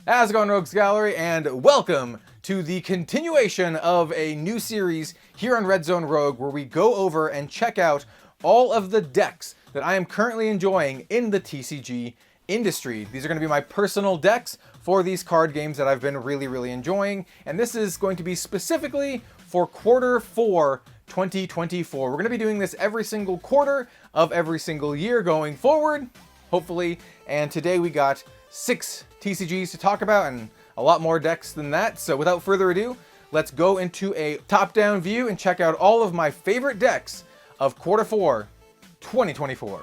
How's it going, Rogues Gallery, and welcome to the continuation of a new series here on Red Zone Rogue, where we go over and check out all of the decks that I am currently enjoying in the TCG industry. These are going to be my personal decks for these card games that I've been really enjoying, and this is going to be specifically for Q4 2024. We're going to be doing this every single quarter of every single year going forward, hopefully, and today we got 6 TCGs to talk about and a lot more decks than that. So without further ado, let's go into a top-down view and check out all of my favorite decks of Q4 2024.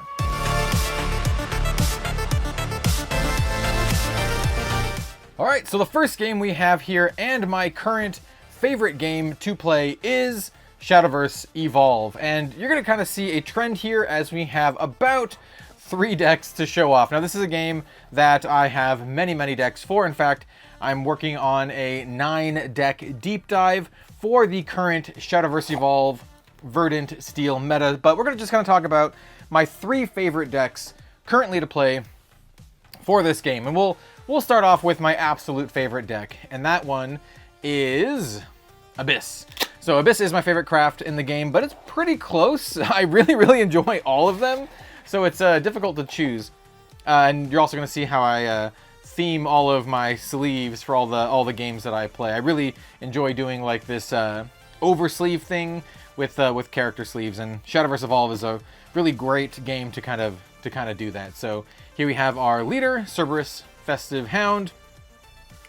Alright, so the first game we have here, and my current favorite game to play, is SHADOWVERSE Evolve. And you're going to kind of see a trend here as we have about 3 decks to show off. Now, this is a game that I have many decks for. In fact, I'm working on a 9-deck deep dive for the current SHADOWVERSE Evolve Verdant Steel meta. But we're going to just kind of talk about my 3 favorite decks currently to play for this game. And we'll start off with my absolute favorite deck, and that one is Abyss. So Abyss is my favorite craft in the game, but it's pretty close. I really enjoy all of them. So it's difficult to choose, and you're also going to see how I theme all of my sleeves for all the games that I play. I really enjoy doing like this over sleeve thing with character sleeves, and SHADOWVERSE Evolve is a really great game to kind of do that. So here we have our leader, Cerberus Festive Hound.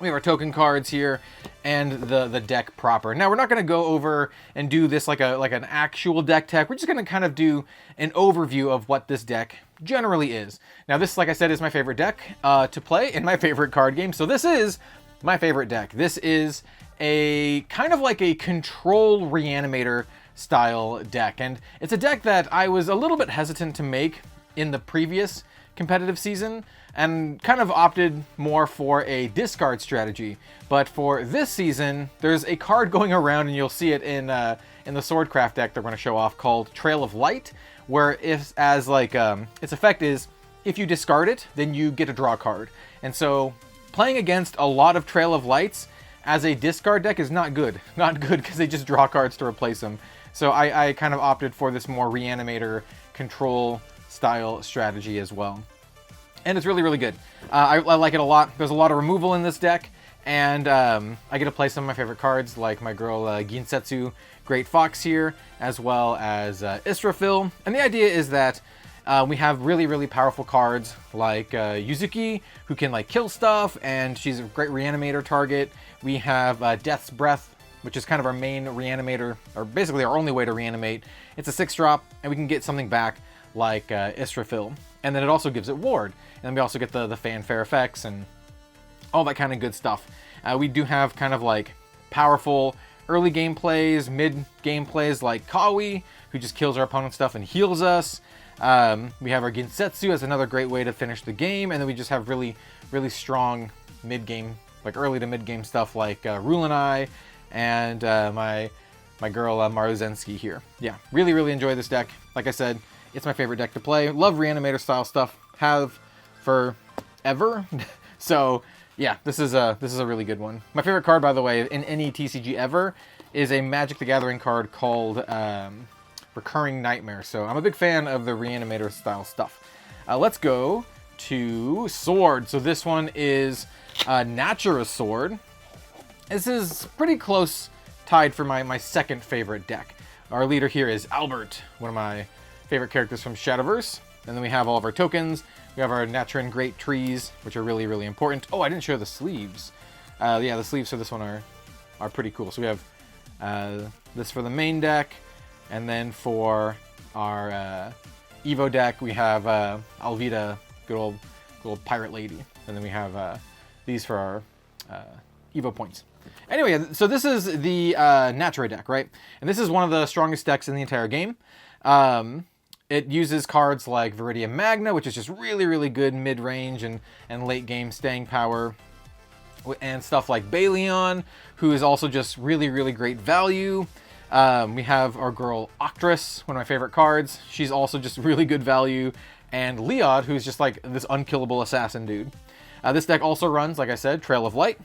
We have our token cards here, and the deck proper. Now, we're not going to go over and do this like an actual deck tech. We're just going to kind of do an overview of what this deck generally is. Now, this, like I said, is my favorite deck to play in my favorite card game. So this is my favorite deck. This is a kind of like a control reanimator style deck. And it's a deck that I was a little bit hesitant to make in the previous competitive season, and kind of opted more for a discard strategy. But for this season, there's a card going around, and you'll see it in the Swordcraft deck they're going to show off, called Trail of Light, where its effect is, if you discard it, then you get to draw a card. And so playing against a lot of Trail of Lights as a discard deck is not good. Not good, because they just draw cards to replace them. So I kind of opted for this more reanimator control style strategy as well. And it's really good. I like it a lot. There's a lot of removal in this deck, and I get to play some of my favorite cards, like my girl Ginsetsu Great Fox here, as well as Israfil. And the idea is that we have really powerful cards like Yuzuki, who can like kill stuff, and she's a great reanimator target. We have Death's Breath, which is kind of our main reanimator, or basically our only way to reanimate. It's a 6-drop, and we can get something back like Israfil. And then it also gives it ward. And then we also get the fanfare effects and all that kind of good stuff. We do have kind of like powerful early game plays, mid game plays like Kawi, who just kills our opponent's stuff and heals us. We have our Ginsetsu as another great way to finish the game. And then we just have really strong mid game, like early to mid game stuff like Rulanai and my girl Maruzensky here. Yeah, really enjoy this deck. Like I said, it's my favorite deck to play. Love reanimator style stuff. Have forever. So yeah, this is a really good one. My favorite card, by the way, in any TCG ever, is a Magic the Gathering card called Recurring Nightmare. So I'm a big fan of the reanimator style stuff. Let's go to Sword. So this one is Natura's Sword. This is pretty close tied for my second favorite deck. Our leader here is Albert, one of my favorite characters from SHADOWVERSE. And then we have all of our tokens. We have our Naturan Great Trees, which are really important. Oh, I didn't show the sleeves. Yeah, the sleeves for this one are pretty cool. So we have this for the main deck, and then for our Evo deck, we have Alvida, good old pirate lady. And then we have these for our Evo points. Anyway, so this is the Natura deck, right? And this is one of the strongest decks in the entire game. It uses cards like Viridian Magna, which is just really good mid-range and late game staying power. And stuff like Baleon, who is also just really great value. We have our girl Octress, one of my favorite cards. She's also just really good value. And Leod, who's just like this unkillable assassin dude. This deck also runs, like I said, Trail of Light.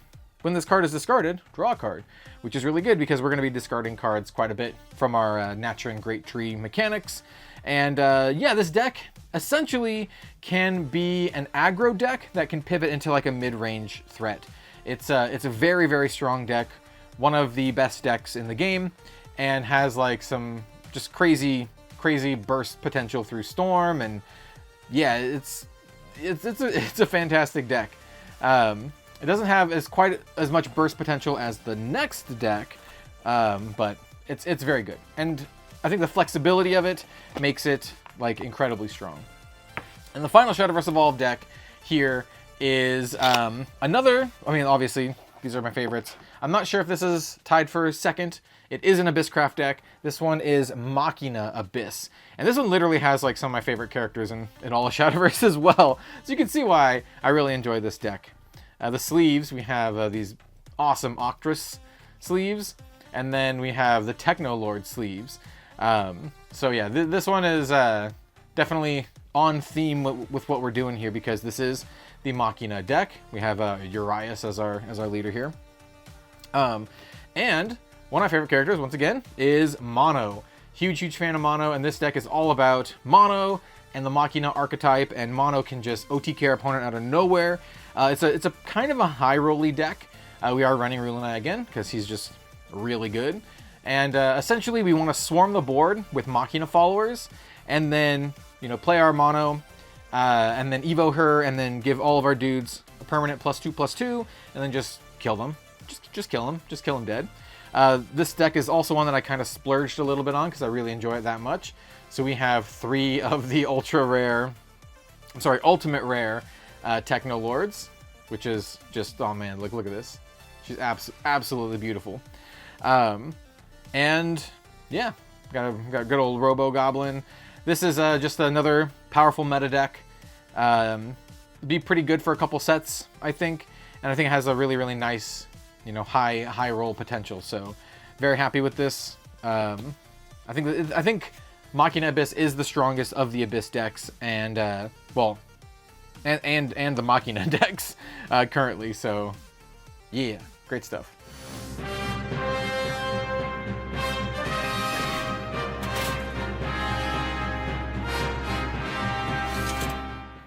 When this card is discarded, draw a card, which is really good because we're going to be discarding cards quite a bit from our Nurturing Great Tree mechanics. And yeah, this deck essentially can be an aggro deck that can pivot into like a mid-range threat. It's a very, very strong deck, one of the best decks in the game, and has like some just crazy burst potential through Storm, and yeah, it's a fantastic deck. It doesn't have quite as much burst potential as the next deck, but it's very good. And I think the flexibility of it makes it like incredibly strong. And the final Shadowverse Evolved deck here is another, I mean, obviously these are my favorites. I'm not sure if this is tied for second. It is an Abysscraft deck. This one is Machina Abyss. And this one literally has like some of my favorite characters in all of Shadowverse as well. So you can see why I really enjoy this deck. The sleeves, we have these awesome Octrus sleeves. And then we have the Technolord sleeves. So yeah, this one is definitely on theme with what we're doing here, because this is the Machina deck. We have Urias as our leader here. And one of my favorite characters, once again, is Mono. Huge fan of Mono, and this deck is all about Mono and the Machina archetype, and Mono can just OTK our opponent out of nowhere. It's a kind of a high rolly deck. We are running Rulonai again, because he's just really good. And essentially we want to swarm the board with Machina followers, and then, you know, play our Mono, and then Evo her, and then give all of our dudes a permanent +2/+2, and then just kill them. Just kill them. Just kill them dead. This deck is also one that I kind of splurged a little bit on because I really enjoy it that much. So we have 3 of the ultimate rare Technolords, which is just, oh man, look at this. She's absolutely beautiful. And yeah, got a good old Robo Goblin. This is just another powerful meta deck. Be pretty good for a couple sets, I think. And I think it has a really nice, you know, high roll potential. So very happy with this. I think Machina Abyss is the strongest of the Abyss decks, and well, and the Machina decks currently. So yeah, great stuff.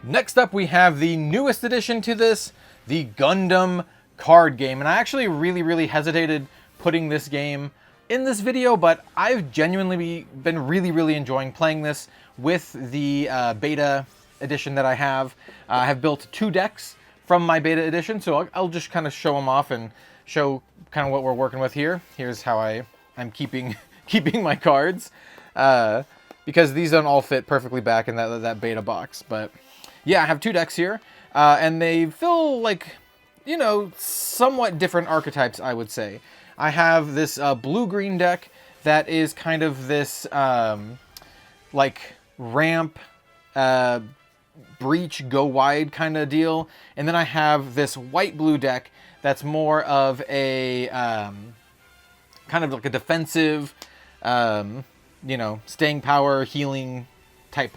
Next up, we have the newest addition to this, the Gundam card game. And I actually really hesitated putting this game in this video, but I've genuinely been really enjoying playing this with the beta edition that I have. I have built 2 decks from my beta edition, so I'll just kind of show them off and show kind of what we're working with here. Here's how I'm keeping my cards, because these don't all fit perfectly back in that beta box. But yeah, I have 2 decks here, and they feel like, you know, somewhat different archetypes, I would say. I have this blue-green deck that is kind of this like ramp, breach, go wide kind of deal. And then I have this white-blue deck that's more of a kind of like a defensive, you know, staying power, healing type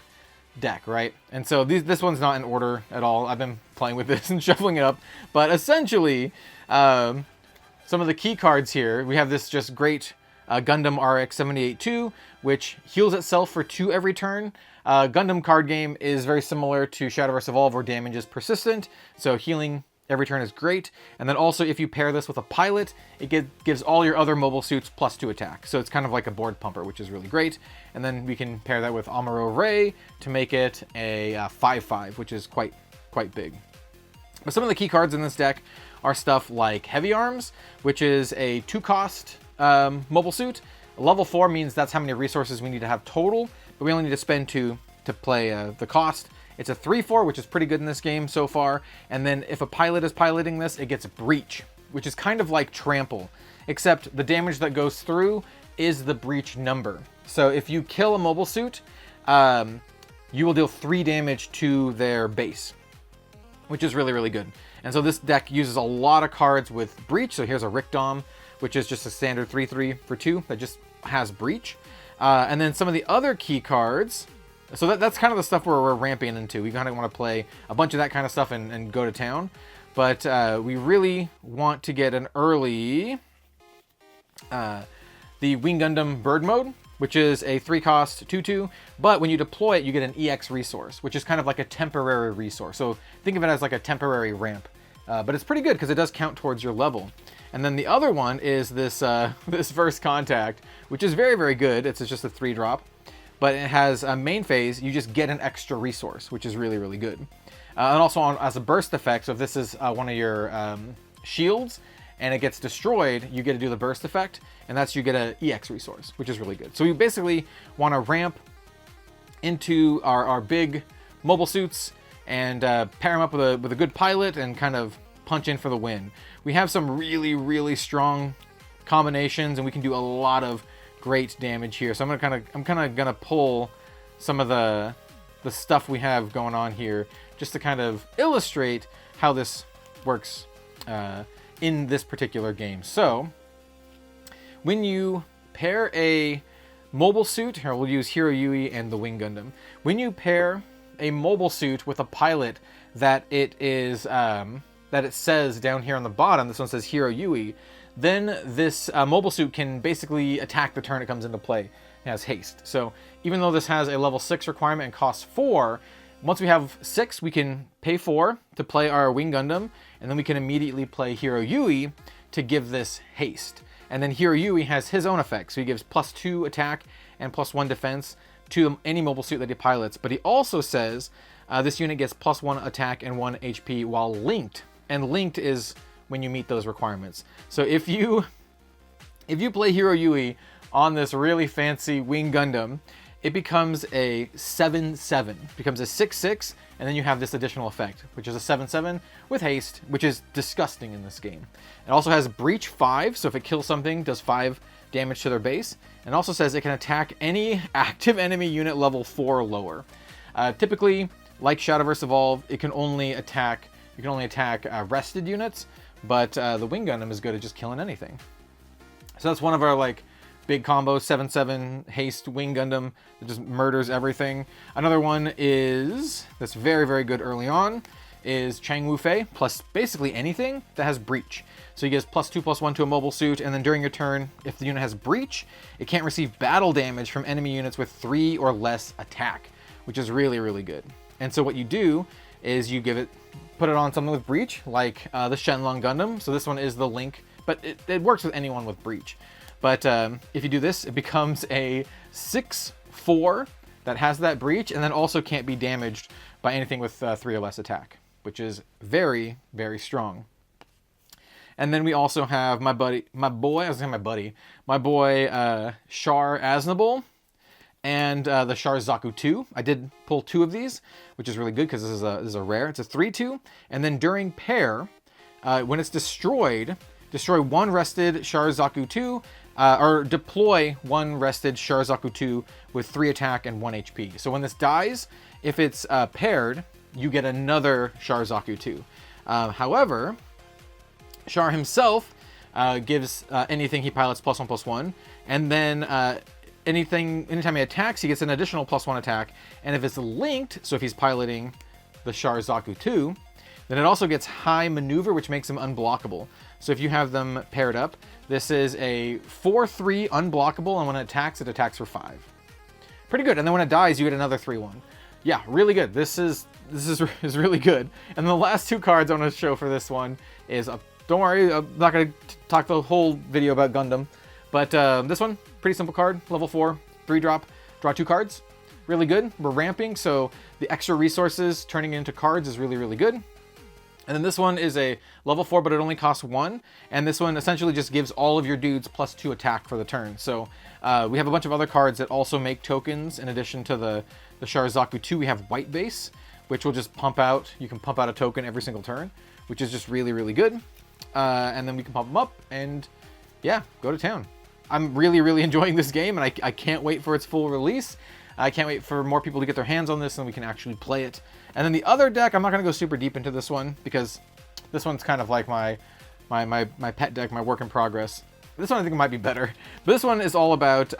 deck, right? And so this one's not in order at all. I've been playing with this and shuffling it up, but essentially some of the key cards here, we have this just great Gundam RX 78-2, which heals itself for 2 every turn. Gundam card game is very similar to Shadowverse Evolve, where damage is persistent, so healing every turn is great. And then also, if you pair this with a pilot, it gives all your other mobile suits +2 attack. So it's kind of like a board pumper, which is really great. And then we can pair that with Amuro Ray to make it a 5/5, which is quite big. But some of the key cards in this deck are stuff like Heavy Arms, which is a 2-cost mobile suit. Level 4 means that's how many resources we need to have total, but we only need to spend 2 to play the cost. It's a 3/4, which is pretty good in this game so far. And then if a pilot is piloting this, it gets Breach, which is kind of like Trample, except the damage that goes through is the breach number. So if you kill a mobile suit, you will deal 3 damage to their base, which is really good. And so this deck uses a lot of cards with Breach. So here's a Rickdom, which is just a standard 3/3 for 2 that just has Breach. And then some of the other key cards, So that's kind of the stuff where we're ramping into. We kind of want to play a bunch of that kind of stuff and go to town. But we really want to get an early the Wing Gundam Bird Mode, which is a 3-cost 2/2, but when you deploy it, you get an EX resource, which is kind of like a temporary resource. So think of it as like a temporary ramp, but it's pretty good because it does count towards your level. And then the other one is this this First Contact, which is very, very good. It's just a 3-drop, but it has a main phase. You just get an extra resource, which is really, really good. And also as a burst effect, so if this is one of your shields, and it gets destroyed, you get to do the burst effect, and that's you get an EX resource, which is really good. So we basically want to ramp into our big mobile suits and pair them up with a good pilot and kind of punch in for the win. We have some really, really strong combinations, and we can do a lot of great damage here. So I'm kind of gonna pull some of the stuff we have going on here just to kind of illustrate how this works in this particular game. So when you pair a mobile suit, here we'll use Hero Yui and the Wing Gundam. When you pair a mobile suit with a pilot that it is that it says down here on the bottom, this one says Hero Yui, then this mobile suit can basically attack the turn it comes into play. It has haste. So even though this has a level 6 requirement and costs 4, once we have 6, we can pay 4 to play our Wing Gundam, and then we can immediately play Hero Yui to give this haste. And then Hero Yui has his own effects, so he gives +2 attack and +1 defense to any mobile suit that he pilots. But he also says this unit gets +1 attack and 1 HP while linked. And linked is when you meet those requirements. So if you play Hero Yui on this really fancy Wing Gundam, it becomes a 7/7, becomes a 6/6, and then you have this additional effect, which is a 7/7 with haste, which is disgusting in this game. It also has breach 5, so if it kills something, does 5 damage to their base, and also says it can attack any active enemy unit level 4 or lower. Typically, like Shadowverse Evolve, it can only attack rested units, but the Wing Gundam is good at just killing anything. So that's one of our like big combos, 7/7 haste Wing Gundam that just murders everything. Another one is, that's very, very good early on, is Chang Wu Fei, plus basically anything that has breach. So he gives +2/+1 to a mobile suit, and then during your turn, if the unit has breach, it can't receive battle damage from enemy units with 3 or less attack, which is really, really good. And so what you do is you put it on something with breach, like the Shenlong Gundam. So this one is the link, but it works with anyone with breach. But if you do this, it becomes a 6/4 that has that breach, and then also can't be damaged by anything with 3 or less attack, which is very, very strong. And then we also have my boy Char Aznable, and the Char Zaku 2. I did pull 2 of these, which is really good because this is a rare. It's a 3/2, and then during pair, when it's destroy 1 rested Char Zaku 2, or deploy 1 rested Char Zaku 2 with 3 attack and 1 HP. So when this dies, if it's paired, you get another Char Zaku 2. However, Char himself gives anything he pilots +1/+1, and then anytime he attacks, he gets an additional +1 attack. And if it's linked, so if he's piloting the Char Zaku 2, then it also gets high maneuver, which makes him unblockable. So if you have them paired up, this is a 4/3 unblockable, and when it attacks for 5. Pretty good. And then when it dies, you get another 3/1. Yeah, really good. This is really good. And the last 2 cards I want to show for this one is, don't worry, I'm not going to talk the whole video about Gundam, but this one, pretty simple card, level 4, 3-drop, draw 2 cards. Really good. We're ramping, so the extra resources turning into cards is really, really good. And then this one is a level 4, but it only costs 1. And this one essentially just gives all of your dudes +2 attack for the turn. So we have a bunch of other cards that also make tokens. In addition to the Char Zaku 2, we have White Base, which will just pump out. You can pump out a token every single turn, which is just really, really good. And then we can pump them up and, yeah, go to town. I'm really, really enjoying this game, and I can't wait for its full release. I can't wait for more people to get their hands on this and we can actually play it. And then the other deck, I'm not going to go super deep into this one because this one's kind of like my pet deck, my work in progress. This one I think might be better. But this one is all about,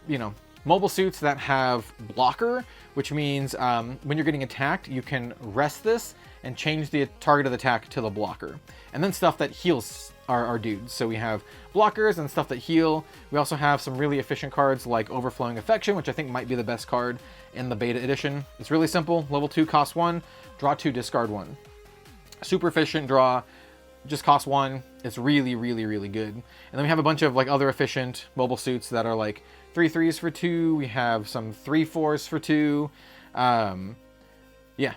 you know, mobile suits that have blocker, which means when you're getting attacked, you can rest this and change the target of the attack to the blocker. And then stuff that heals our dudes. So we have blockers and stuff that heal. We also have some really efficient cards like Overflowing Affection, which I think might be the best card in the beta edition. It's really simple. Level 2 costs 1, draw 2, discard 1. Super efficient draw, just costs 1. It's really, really, really good. And then we have a bunch of like other efficient mobile suits that are like 3/3s for 2. We have some 3/4s for 2. Yeah,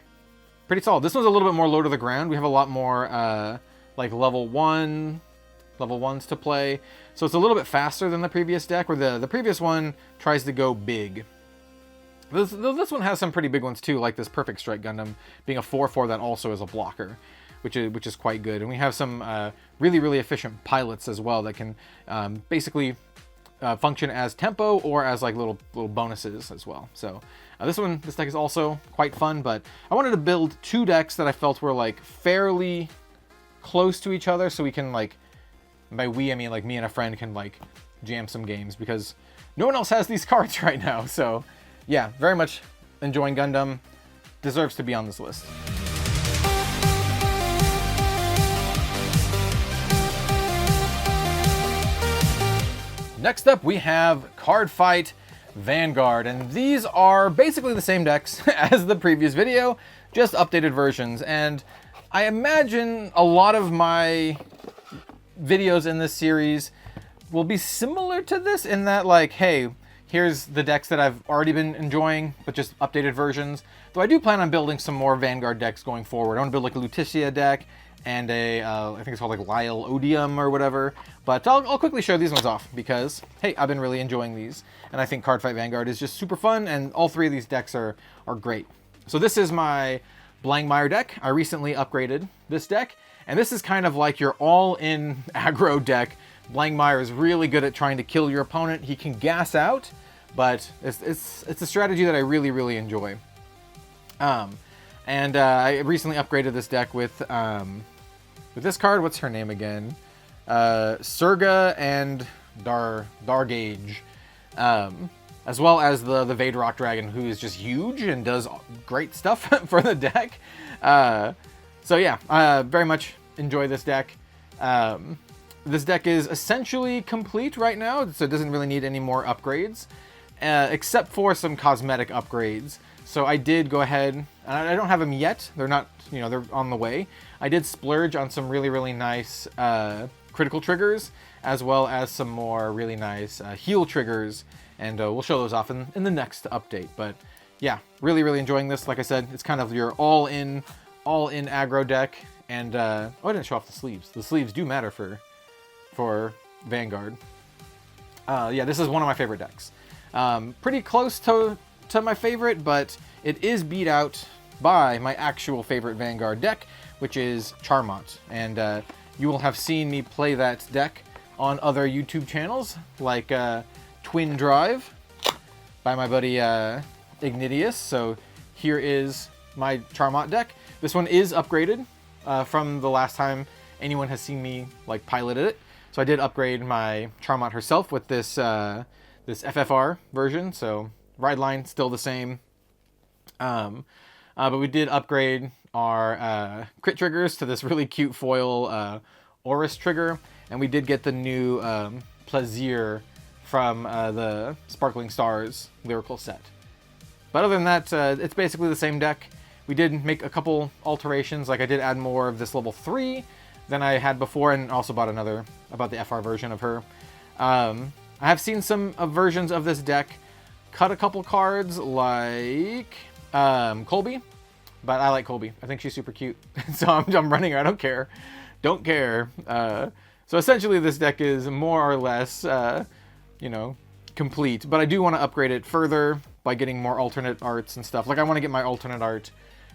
pretty solid. This one's a little bit more low to the ground. We have a lot more like level 1s to play. So it's a little bit faster than the previous deck, where the previous one tries to go big. This one has some pretty big ones too, like this Perfect Strike Gundam being a 4/4 that also is a blocker, which is quite good. And we have some really, really efficient pilots as well that can basically function as tempo or as like little bonuses as well. So this deck is also quite fun, but I wanted to build 2 decks that I felt were like fairly close to each other, so we can like, by we I mean like me and a friend can like jam some games, because no one else has these cards right now. So yeah, very much enjoying Gundam. Deserves to be on this list. Next up, we have CARDFIGHT Vanguard, and these are basically the same decks as the previous video, just updated versions. And I imagine a lot of my videos in this series will be similar to this in that, like, hey, here's the decks that I've already been enjoying, but just updated versions. Though I do plan on building some more Vanguard decks going forward. I want to build like a Lutetia deck and a, I think it's called like Lyle Odium or whatever. But I'll quickly show these ones off because, hey, I've been really enjoying these. And I think CARDFIGHT Vanguard is just super fun, and all 3 of these decks are great. So this is my Blangmeyer deck. I recently upgraded this deck, and this is kind of like your all-in aggro deck. Blangmeyer is really good at trying to kill your opponent. He can gas out, but it's a strategy that I really, really enjoy. I recently upgraded this deck with this card. What's her name again? Surga and Dargage. As well as the Vade Rock Dragon, who is just huge and does great stuff for the deck. So yeah, very much enjoy this deck. This deck is essentially complete right now, so it doesn't really need any more upgrades, except for some cosmetic upgrades. So I did go ahead, and I don't have them yet. They're not, they're on the way. I did splurge on some really, really nice critical triggers, as well as some more really nice heal triggers. And we'll show those off in the next update. But yeah, really, really enjoying this. Like I said, it's kind of your all-in aggro deck. And oh, I didn't show off the sleeves. The sleeves do matter for Vanguard. Yeah, this is one of my favorite decks. Pretty close to my favorite, but it is beat out by my actual favorite Vanguard deck, which is Charmot. And you will have seen me play that deck on other YouTube channels, like Twin Drive by my buddy Ignitius. So here is my Charmot deck. This one is upgraded from the last time anyone has seen me like pilot it. So I did upgrade my Charmot herself with this this FFR version. So ride line still the same, but we did upgrade our crit triggers to this really cute foil Oris trigger, and we did get the new Plaisir from the Sparkling Stars lyrical set. But other than that, it's basically the same deck. We did make a couple alterations, like I did add more of this level 3 than I had before, and also bought about the FR version of her. I have seen some versions of this deck cut a couple cards, like Colby, but I like Colby. I think she's super cute, so I'm running her. I don't care. Don't care. So essentially this deck is more or less, complete, but I do want to upgrade it further by getting more alternate arts and stuff. Like I want to get my alternate art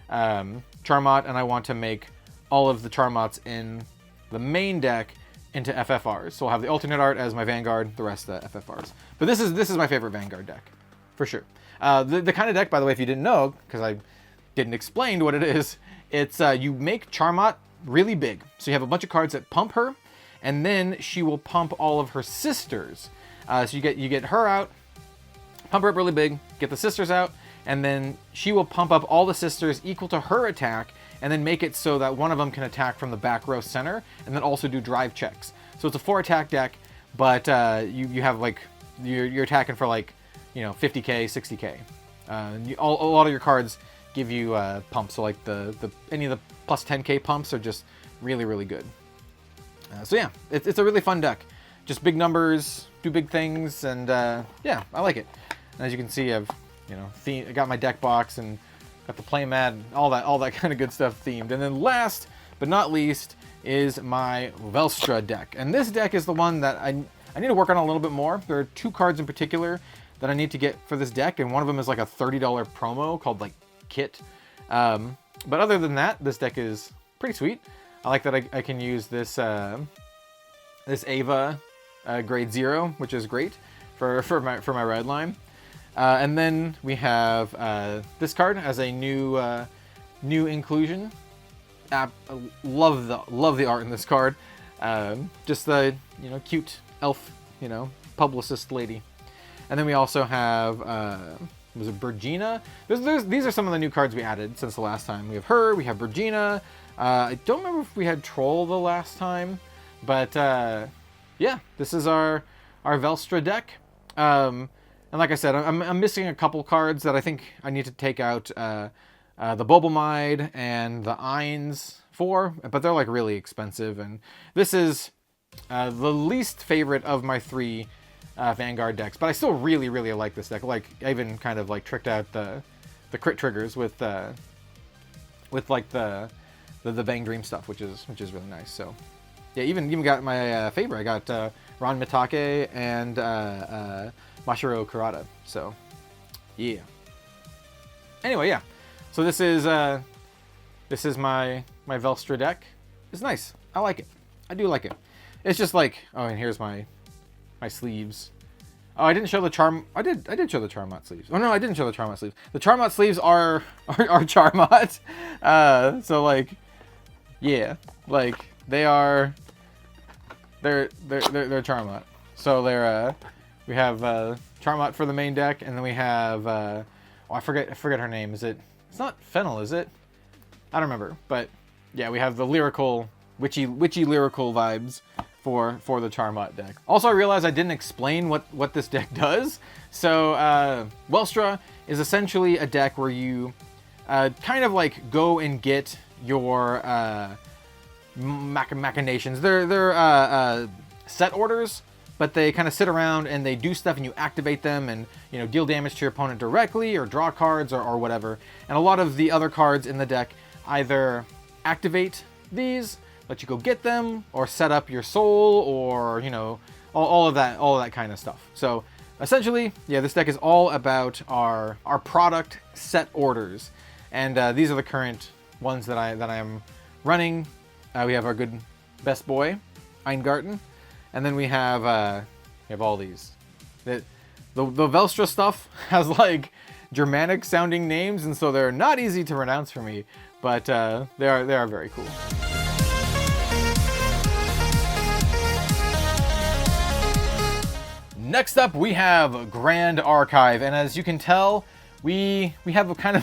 Charmot, and I want to make all of the Charmots in the main deck into FFRs. So I'll have the alternate art as my Vanguard, the rest FFRs. But this is my favorite Vanguard deck, for sure. The kind of deck, by the way, if you didn't know, because I didn't explain what it is, it's you make Charmot really big. So you have a bunch of cards that pump her, and then she will pump all of her sisters. So you get her out, pump her up really big, get the sisters out, and then she will pump up all the sisters equal to her attack, and then make it so that one of them can attack from the back row center, and then also do drive checks. So it's a 4 attack deck, but you have like, you're attacking for like, you know, 50k, 60k. A lot of your cards give you pumps, so like any of the plus 10k pumps are just really, really good. So yeah, it's a really fun deck. Just big numbers, do big things, and yeah, I like it. And as you can see, I've, you know, I got my deck box and got the playmat, all that kind of good stuff themed. And then last but not least is my Velstra deck. And this deck is the one that I need to work on a little bit more. There are 2 cards in particular that I need to get for this deck, and one of them is like a $30 promo called like Kit. But other than that, this deck is pretty sweet. I like that I can use this this Ava grade 0, which is great for my red line. And then we have this card as a new inclusion. Love the art in this card. Just the, you know, cute elf, you know, publicist lady. And then we also have was it Bergina? These are some of the new cards we added since the last time. We have her, we have Bergina. I don't remember if we had Troll the last time, but yeah, this is our Velstra deck. And like I said, I'm missing a couple cards that I think I need to take out the Bobomide and the Eins for, but they're like really expensive. And this is the least favorite of my 3 Vanguard decks, but I still really, really like this deck. Like, I even kind of like tricked out the crit triggers with like the Bang Dream stuff, which is really nice. So yeah, even got my favorite. I got Ron Mitake and Mashiro Kurata. So yeah. Anyway, yeah. So this is my Velstra deck. It's nice. I like it. I do like it. It's just like, oh, and here's my sleeves. Oh, I didn't show the Charm. I did show the Charmot sleeves. Oh no, I didn't show the Charmot sleeves. The Charmot sleeves are Charmot. So like, yeah, like they're Charmot. So they're we have Charmot for the main deck, and then we have oh, I forget her name. It's not Fennel, is it? I don't remember, but yeah, we have the lyrical witchy lyrical vibes for the Charmot deck. Also, I realized I didn't explain what this deck does. So Velstra is essentially a deck where you kind of like go and get your machinations. They're set orders, but they kind of sit around and they do stuff, and you activate them and, you know, deal damage to your opponent directly or draw cards or whatever. And a lot of the other cards in the deck either activate these, let you go get them, or set up your soul, or, you know, all of that kind of stuff. So essentially, yeah, this deck is all about our product set orders, and these are the current ones that I am running. We have our good best boy, Eingarten, and then we have all these. The Velstra stuff has like Germanic sounding names, and so they're not easy to pronounce for me, but they are very cool. Next up, we have Grand Archive, and as you can tell, we have kind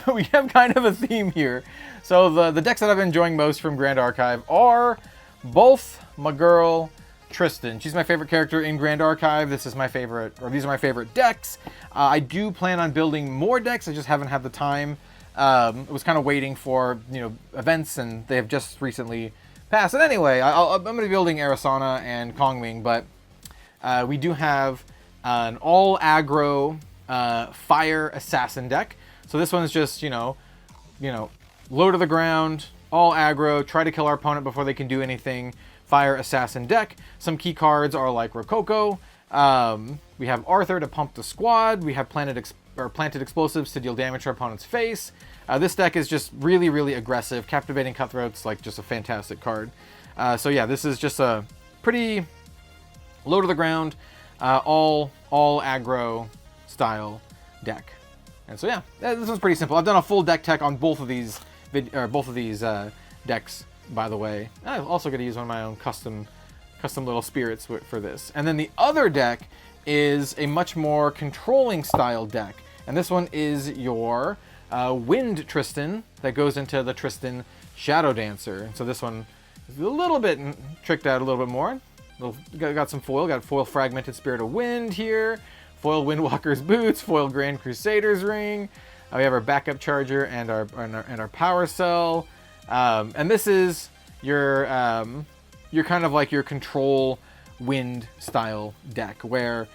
of a theme here. So the decks that I've been enjoying most from Grand Archive are both my girl Tristan. She's my favorite character in Grand Archive. These are my favorite decks. I do plan on building more decks. I just haven't had the time. I was kind of waiting for, you know, events, and they have just recently passed. And anyway, I'm going to be building Arasana and Kongming, but we do have an all aggro fire assassin deck. So this one's just, you know, low to the ground, all aggro, try to kill our opponent before they can do anything. Fire assassin deck. Some key cards are like Rococo. We have Arthur to pump the squad. We have planted explosives to deal damage to our opponent's face. This deck is just really, really aggressive. Captivating Cutthroat's like just a fantastic card. So yeah, this is just a pretty low to the ground, all aggro style deck. And so yeah, this one's pretty simple. I've done a full deck tech on both of these decks, by the way. I'm also going to use one of my own custom custom little spirits for this. And then the other deck is a much more controlling style deck. And this one is your Wind Tristan that goes into the Tristan Shadow Dancer. And so this one is a little bit tricked out a little bit more. Got some foil, got foil Fragmented Spirit of Wind here, foil Windwalker's Boots, foil Grand Crusader's Ring. We have our backup charger and our power cell. And this is your kind of like your control wind style deck where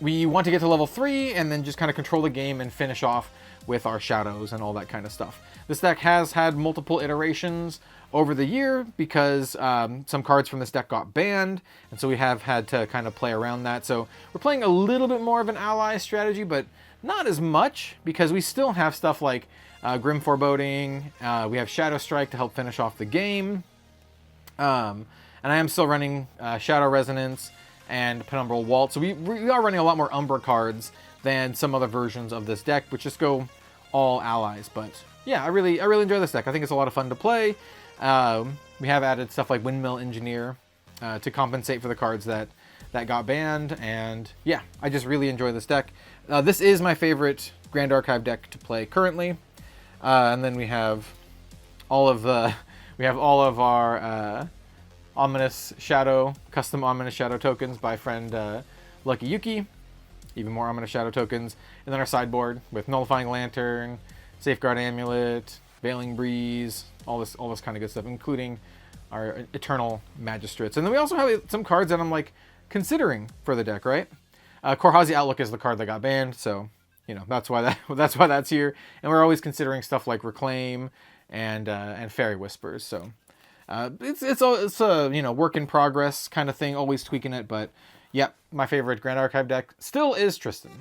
we want to get to level 3 and then just kind of control the game and finish off with our shadows and all that kind of stuff. This deck has had multiple iterations over the year because some cards from this deck got banned, and so we have had to kind of play around that. So we're playing a little bit more of an ally strategy, but not as much because we still have stuff like Grim Foreboding, we have Shadow Strike to help finish off the game, and I am still running Shadow Resonance and Penumbral Waltz. So we are running a lot more Umbra cards than some other versions of this deck, which just go all allies. But yeah, I really enjoy this deck. I think it's a lot of fun to play. We have added stuff like Windmill Engineer to compensate for the cards that got banned, and yeah, I just really enjoy this deck. This is my favorite Grand Archive deck to play currently. And then we have all of our Ominous Shadow, custom Ominous Shadow tokens by friend Lucky Yuki. Even more Ominous Shadow tokens. And then our sideboard with Nullifying Lantern, Safeguard Amulet, Veiling Breeze, all this kind of good stuff, including our Eternal Magistrates. And then we also have some cards that I'm like considering for the deck, right? Korhazi Outlook is the card that got banned, so you know that's why that's here. And we're always considering stuff like Reclaim and Fairy Whispers. So it's a you know, work in progress kind of thing, always tweaking it. But yeah, my favorite Grand Archive deck still is Tristan.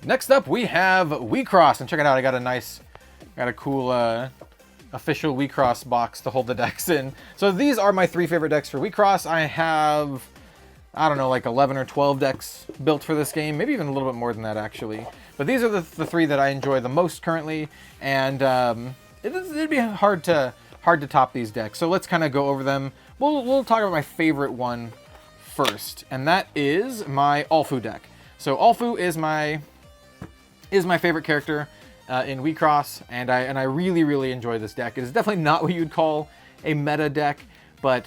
Next up, we have WECross, and check it out. I got a cool official WECross box to hold the decks in. So these are my 3 favorite decks for WECross. I have, I don't know, like 11 or 12 decks built for this game, maybe even a little bit more than that actually. But these are the 3 that I enjoy the most currently, and it'd be hard to top these decks. So let's kind of go over them. We'll talk about my favorite one first, and that is my Ulfu deck. So Ulfu is my favorite character in WECross, and I really enjoy this deck. It is definitely not what you'd call a meta deck, but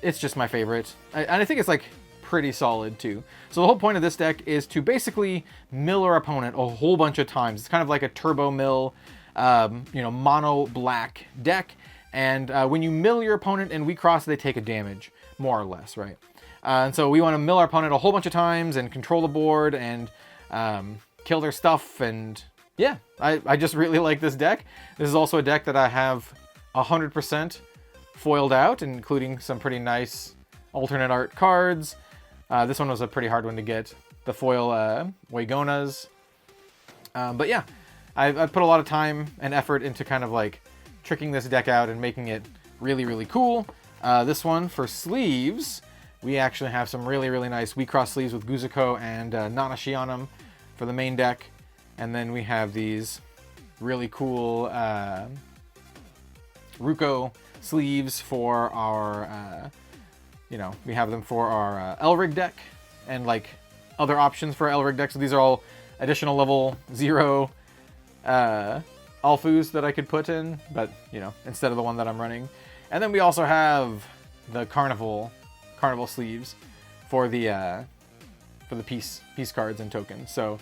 it's just my favorite, and I think it's like pretty solid too. So the whole point of this deck is to basically mill our opponent a whole bunch of times. It's kind of like a turbo mill, you know, mono black deck, and when you mill your opponent in WECross, they take a damage, more or less, right? And so we want to mill our opponent a whole bunch of times and control the board and kill their stuff, and yeah, I just really like this deck. This is also a deck that I have 100% foiled out, including some pretty nice alternate art cards. This one was a pretty hard one to get, the foil Wagonas. But yeah, I've put a lot of time and effort into kind of like tricking this deck out and making it really cool. This one, for sleeves, we actually have some really nice WECross sleeves with Guzuko and Nanashi on them for the main deck. And then we have these really cool Ruko sleeves for our, you know, we have them for our Elrig deck and like other options for Elrig decks. So these are all additional level 0 Alfus that I could put in, but you know, instead of the one that I'm running. And then we also have the Carnival sleeves for the peace cards and tokens. So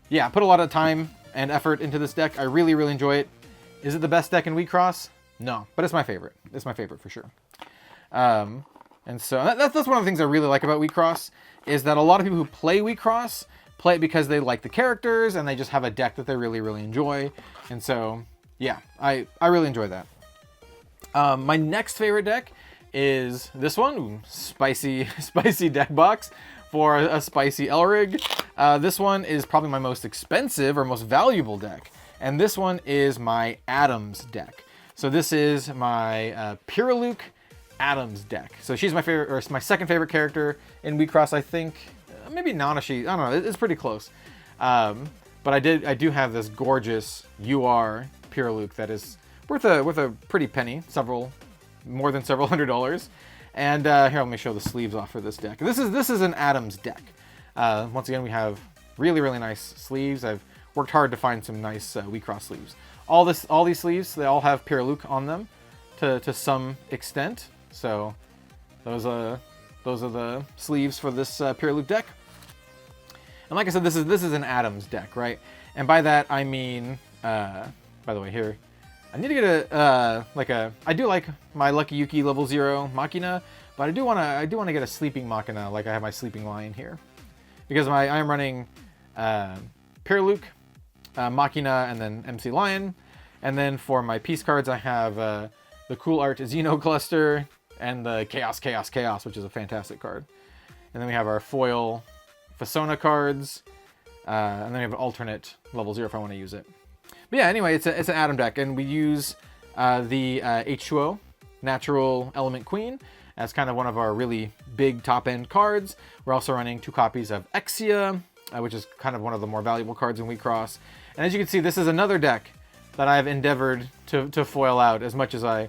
yeah, I put a lot of time and effort into this deck. I really enjoy it. Is it the best deck in WECross? No, but it's my favorite. It's my favorite for sure. And so that's one of the things I really like about WECross, is that a lot of people who play WECross play it because they like the characters and they just have a deck that they really enjoy. And so yeah, I really enjoy that. My next favorite deck is this one. Ooh, spicy deck box for a spicy Elrig. This one is probably my most expensive or most valuable deck, and this one is my Adams deck. So this is my Pyroluke Adams deck. So she's my favorite, or my second favorite character in WECross, I think. Maybe Nanashi, I don't know, it's pretty close. But I do have this gorgeous UR Pyrolyk that is worth a pretty penny, more than several $100s. And here, let me show the sleeves off for this deck. This is an Adams deck. Once again, we have really nice sleeves. I've worked hard to find some nice WEISS sleeves. All these sleeves, they all have Pyrolyk on them to some extent. So those are the sleeves for this Pyrolyk deck. And like I said, this is an Adams deck, right? And by that I mean, by the way, here I need to get I do like my Lucky Yuki level 0 Machina, but I do want to get a sleeping Machina, like I have my sleeping lion here, because I am running Pyrolyk, Machina, and then MC Lion, and then for my piece cards I have the Cool Art Xeno Cluster and the Chaos, which is a fantastic card, and then we have our foil Fasona cards, and then we have an alternate level 0 if I want to use it. But yeah, anyway, it's an Adam deck, and we use the H2O, Natural Element Queen, as kind of one of our really big top-end cards. We're also running 2 copies of Exia, which is kind of one of the more valuable cards in WEISS. And as you can see, this is another deck that I've endeavored to foil out as much as I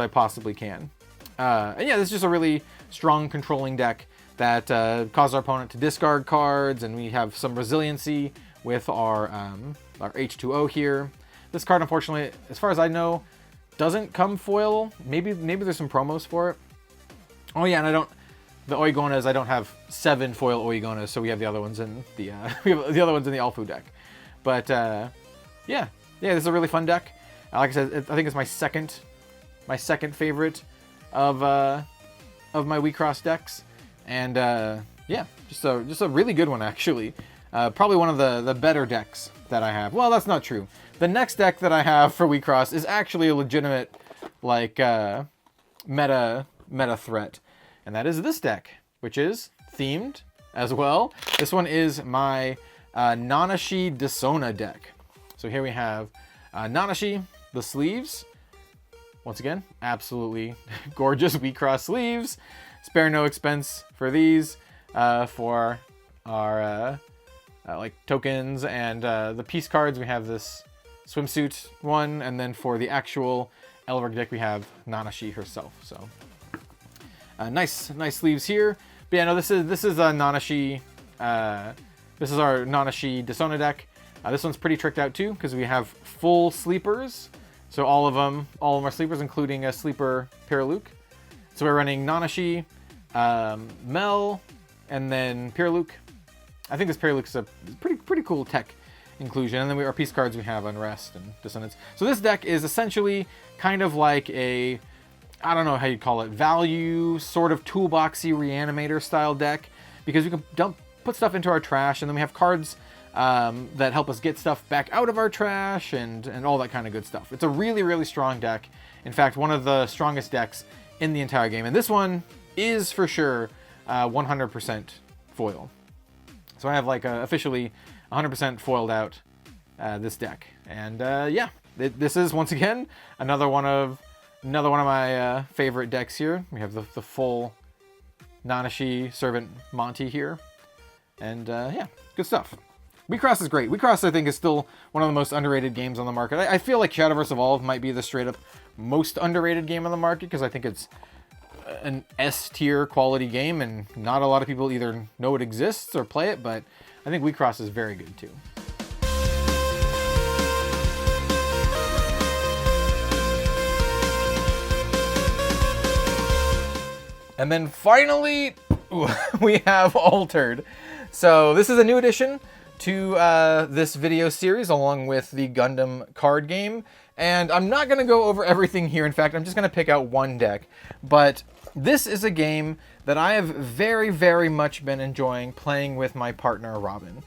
possibly can. And yeah, this is just a really strong controlling deck that causes our opponent to discard cards, and we have some resiliency with our H2O here. This card, unfortunately, as far as I know, doesn't come foil. Maybe there's some promos for it. Oh yeah, and the Oigonas, I don't have 7 foil Oigonas, so we have the other ones in the Alfu deck. But yeah, this is a really fun deck. Like I said, I think it's my second favorite of my WEISS decks, and yeah, just a really good one actually. Probably one of the better decks that I have. Well, that's not true. The next deck that I have for WEISS is actually a legitimate meta threat, and that is this deck, which is themed as well. This one is my Nanashi Desona deck. So here we have Nanashi, the sleeves. Once again, absolutely gorgeous WEISS sleeves. Spare no expense for these, for our like tokens, and the piece cards we have this swimsuit one, and then for the actual Elric deck we have Nanashi herself. So nice sleeves here. But yeah, no, this is a Nanashi. This is our Nanashi Desona deck. This one's pretty tricked out too, because we have full sleepers. So all of our sleepers, including a sleeper Pyrolyk. So we're running Nanashi, Mel, and then Pyrolyk. I think this Pyrolyk's a pretty cool tech inclusion. And then our piece cards we have Unrest and Dissonance. So this deck is essentially kind of like a, I don't know how you'd call it, value, sort of toolboxy reanimator style deck, because we can put stuff into our trash, and then we have cards that help us get stuff back out of our trash and all that kind of good stuff. It's a really strong deck. In fact, one of the strongest decks in the entire game. And this one is for sure 100% foil. So I have officially 100% foiled out this deck. And yeah, this is once again another one of my favorite decks here. We have the full Nanashi Servant Monty here. And yeah, good stuff. WEISS is great. WEISS, I think, is still one of the most underrated games on the market. I feel like Shadowverse Evolve might be the straight up most underrated game on the market, because I think it's an S-tier quality game, and not a lot of people either know it exists or play it, but I think WEISS is very good too. And then finally, we have Altered. So this is a new addition to this video series, along with the Gundam card game. And I'm not going to go over everything here. In fact, I'm just going to pick out one deck. But this is a game that I have very much been enjoying playing with my partner, Robin.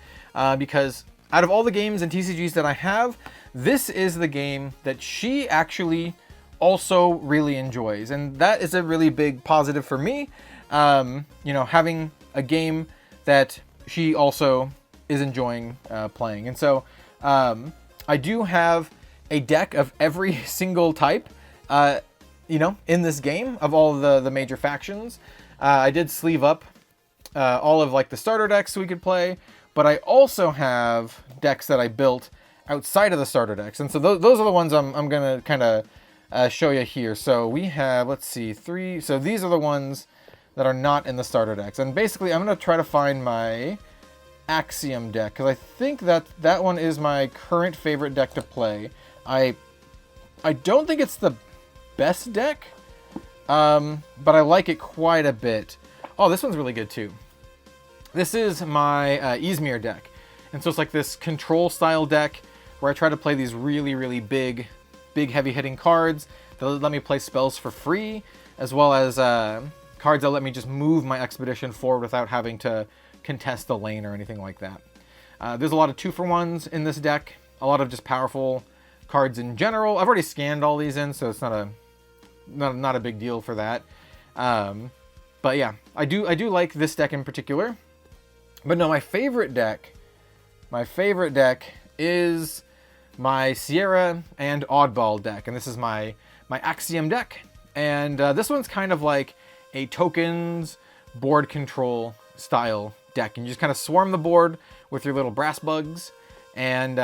Because out of all the games and TCGs that I have, this is the game that she actually also really enjoys. And that is a really big positive for me. You know, having a game that she also is enjoying playing. And so I do have a deck of every single type, you know, in this game, of all the major factions. I did sleeve up all of the starter decks we could play, but I also have decks that I built outside of the starter decks. And so those are the ones I'm going to kind of show you here. So we have, let's see, 3. So these are the ones that are not in the starter decks. And basically, I'm going to try to find my Axiom deck, because I think that one is my current favorite deck to play. I don't think it's the best deck, but I like it quite a bit. Oh, this one's really good too. This is my Izmir deck. And so it's like this control style deck where I try to play these really big heavy hitting cards that let me play spells for free, as well as cards that let me just move my expedition forward without having to contest the lane or anything like that. There's a lot of 2-for-1s in this deck, a lot of just powerful cards in general. I've already scanned all these in, so it's not a big deal for that. But yeah, I do like this deck in particular. But no, my favorite deck is my Sierra and Oddball deck, and this is my Axiom deck. And this one's kind of like a tokens board control style deck, and you just kind of swarm the board with your little brass bugs. And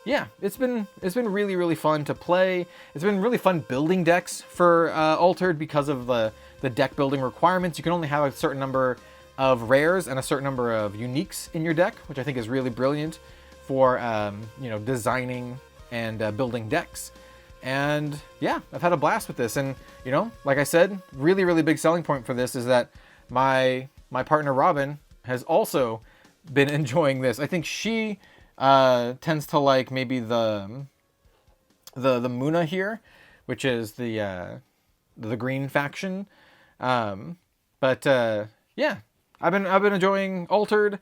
yeah, it's been really fun to play. It's been really fun building decks for Altered because of the deck building requirements. You can only have a certain number of rares and a certain number of uniques in your deck, which I think is really brilliant for you know, designing and building decks. And yeah, I've had a blast with this. And you know, like I said, really big selling point for this is that my partner Robin has also been enjoying this. I think she tends to like maybe the Muna here, which is the green faction. But yeah, I've been enjoying Altered.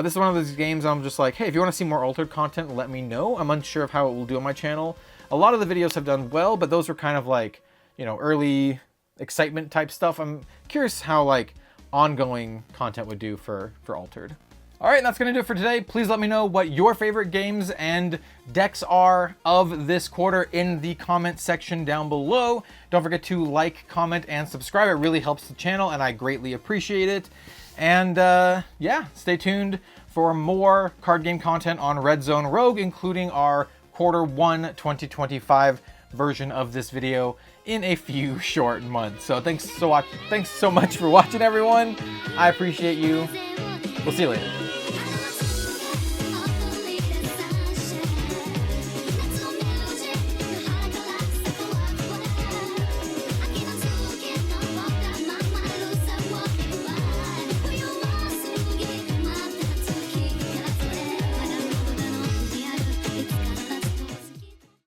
This is one of those games I'm just like, hey, if you want to see more Altered content, let me know. I'm unsure of how it will do on my channel. A lot of the videos have done well, but those were kind of like, you know, early excitement type stuff. I'm curious how like ongoing content would do for Altered. All right, that's gonna do it for today. Please let me know what your favorite games and decks are of this quarter in the comment section down below. Don't forget to like, comment, and subscribe. It really helps the channel, and I greatly appreciate it. And yeah, stay tuned for more card game content on Red Zone Rogue, including our Q1 2025 version of this video in a few short months. So thanks so much for watching, everyone. I appreciate you. We'll see you later.